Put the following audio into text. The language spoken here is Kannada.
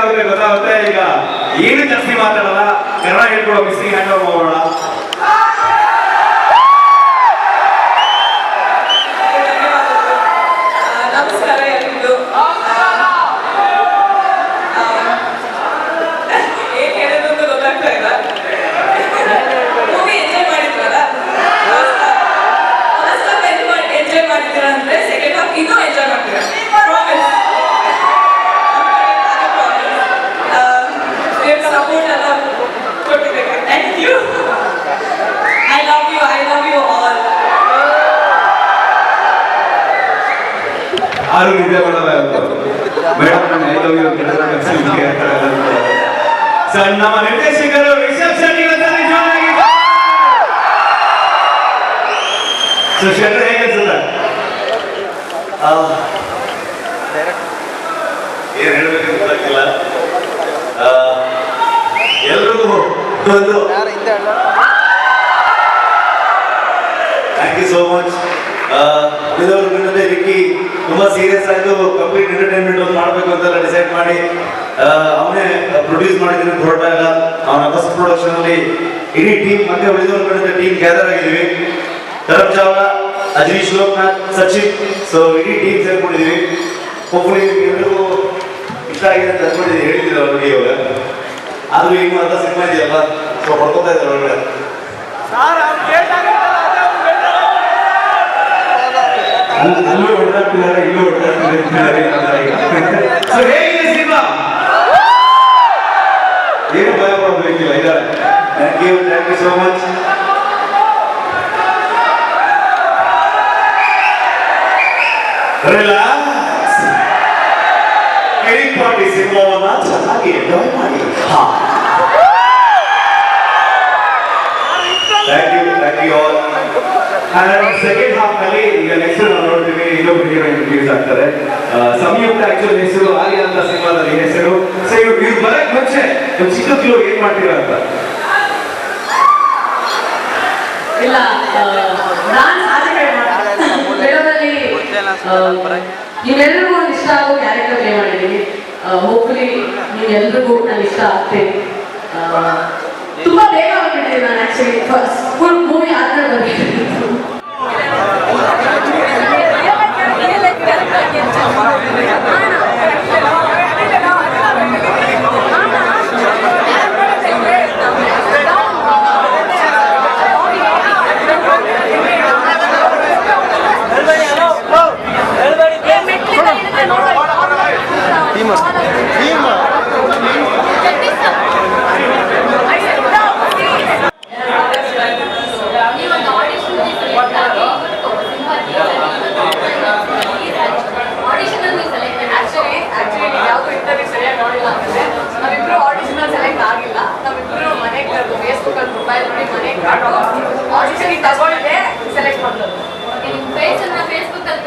ಏನಾಗುತ್ತೆ ಗೊತ್ತಾಗುತ್ತೆ. ಈಗ ಏನು ಜಾಸ್ತಿ ಮಾತಾಡಲ್ಲ, ಕನ್ನಡ ಹೇಳ್ಕೊಡೋ ಮಿಸ್ಸಿಂಗ್ ಹ್ಯಾಂಡ್ ಓವರ್ ಮಾಡೋಣ. ನಮಸ್ಕಾರ ಎಲ್ರಿಗೂ. ಏನ್ ಹೇಳೋದು ಅಂತ ಗೊತ್ತಾಗ್ತಾ ಇಲ್ಲ. ಮೂವಿ ಎಂಜಾಯ್ ಮಾಡಿದ್ರಲ್ಲ, ಫಸ್ಟ್ ಹಾಫ್ ಎಂಜಾಯ್ ಮಾಡಿದ್ದೀರಾ ಅಂದ್ರೆ ಸೆಕೆಂಡ್ ಹಾಫ್ ಇನ್ನೂ ಎಂಜಾಯ್ ಮಾಡ್ತೀರಾ. ಸಪೋರ್ಟ್ ಎಲ್ಲ ಕೊಟ್ಟಿದ್ದಕ್ಕೆ thank you. I love you all. ಆರು ನಿದ್ದೆ ಮಾಡಲ್ಲ ಮೇಡಮ್, ನಾನು ಐ ಲವ್ ಯು ಸರ್. ನಮ್ಮ ನಿರ್ದೇಶಕರು ರಿಷಬ್ ಶೆಟ್ಟಿ ಶೆಟ್ಟಿ ಹೇಗೆ ಅನ್ಸುತ್ತೆ? ಏನ್ ಹೇಳ್ಬೇಕಂತ ಗೊತ್ತಾಗ್ತಿಲ್ಲ. ಎಲ್ರಿಗೂ ಒಂದು thank you so much. Vicky ತುಂಬಾ ಸೀರಿಯಸ್ ಆಯ್ತು, ಕಂಪ್ಲೀಟ್ ಎಂಟರ್ಟೈನ್ಮೆಂಟ್ ಒಂದು ಮಾಡಬೇಕು ಅಂತೆಲ್ಲ ಡಿಸೈಡ್ ಮಾಡಿ ಅವನೇ ಪ್ರೊಡ್ಯೂಸ್ ಮಾಡಿದ್ದೀನಿ ಅಂತ ಹೊರಟಾಗ ಅವನ ಫಸ್ಟ್ ಪ್ರೊಡಕ್ಷನ್ ಅಲ್ಲಿ ಇಡೀ ಟೀಮ್ ಮತ್ತೆ ಉಳಿದವ್ರ ಕಡೆ ಟೀಮ್ ಗ್ಯಾದರ್ ಆಗಿದ್ದೀವಿ. ತರಫ್ ಚಾವ್ಲಾ, ಅಜನೀಶ್ ಲೋಕನಾಥ್, ಸಚಿನ್, ಸೊ ಇಡೀ ಟೀಮ್ ಸೇರ್ಕೊಂಡಿದ್ದೀವಿ. ಹೋಪ್ಫುಲಿ ಎಲ್ಲರಿಗೂ ಇಷ್ಟ ಆಗಿದೆ ಅಂತ ಅನ್ಕೊಂಡಿದ್ದೀವಿ, ಹೇಳ್ತಿದ್ರು ಅವ್ರಿಗೆ. ಇವಾಗ ಆದ್ರೂ ಈಗ ಅರ್ಧ ಸಿನಿಮಾ ಇದೆಯಲ್ಲ, ಸೊ ಹೊಡ್ಕೋತಾ ಇದ್ದಾರೆ ಒಳಗಡೆ. ಅಲ್ಲೂ ಹೊಡೆದಾಡ್ತಿದ್ದಾರೆ, ಇಲ್ಲೂ ಹೊಡೆದಾಡ್ತಿದ್ದಾರೆ. ಹೇಗಿದೆ ಸಿನಿಮಾ? ಏನು ಭಯ ಪಡಬೇಕಿಲ್ಲ. ಇದ್ದಾರೆ. Thank you so much. Relax. Kiring Party ಸಿನಿಮಾವನ್ನ ಚೆನ್ನಾಗಿ ಎಂಜಾಯ್ ಮಾಡಿ. Thank you all. Second half ನಲ್ಲಿ ಈಗ ನೆಕ್ಸ್ಟ್ ನಾವು ನೋಡ್ತೀವಿ, ಇನ್ನೊಬ್ರು ಹೀರೋ ಇಂಟ್ರೊಡ್ಯೂಸ್ ಆಗ್ತಾರೆ. ಸಂಯುಕ್ತ ಆಕ್ಚುಲಿ ಹೆಸರು, ಆರ್ಯ ಅಂತ ಸಿನಿಮಾದಲ್ಲಿ ಹೆಸರು. ಸೊ ಇವ್ರು ಬರಕ್ ಮುಂಚೆ ಒಂದು ಚಿಕ್ಕ ಕ್ಲೂ ಏನ್ ಮಾಡ್ತೀರಾ ಅಂತ? ಇಲ್ಲ, ಡಾನ್ಸ್ ನೀವೆಲ್ಲರಿಗೂ ಒಂದು ಇಷ್ಟ ಆಗೋ ಕ್ಯಾರೆಕ್ಟರ್ ಪ್ಲೇ ಮಾಡಿದ್ದೀನಿ. ಹೋಪ್ಫುಲಿ ನೀವೆಲ್ರಿಗೂ ನಾನು ಇಷ್ಟ ಆಗ್ತೇನೆ. ತುಂಬಾ ಬೇಗ ಹೋಗ್ಬಿಟ್ಟಿದ್ದೀನಿ ನಾನು. ಆಕ್ಚುಲಿ ಫುಲ್ ಮೂವಿ ಆದ್ಮೇಲೆ ಬರ್ಬಿಟ್ಟಿದ್ದೀನಿ. ಆಡಿಷನ್ ತಗೊಂಡಿದ್ದೆ, ಸೆಲೆಕ್ಟ್ ಮಾಡೋದು. ನಿಮ್ಮ ಫೇಸ್ ಅನ್ನ ಫೇಸ್ಬುಕ್ ಅಲ್ಲಿ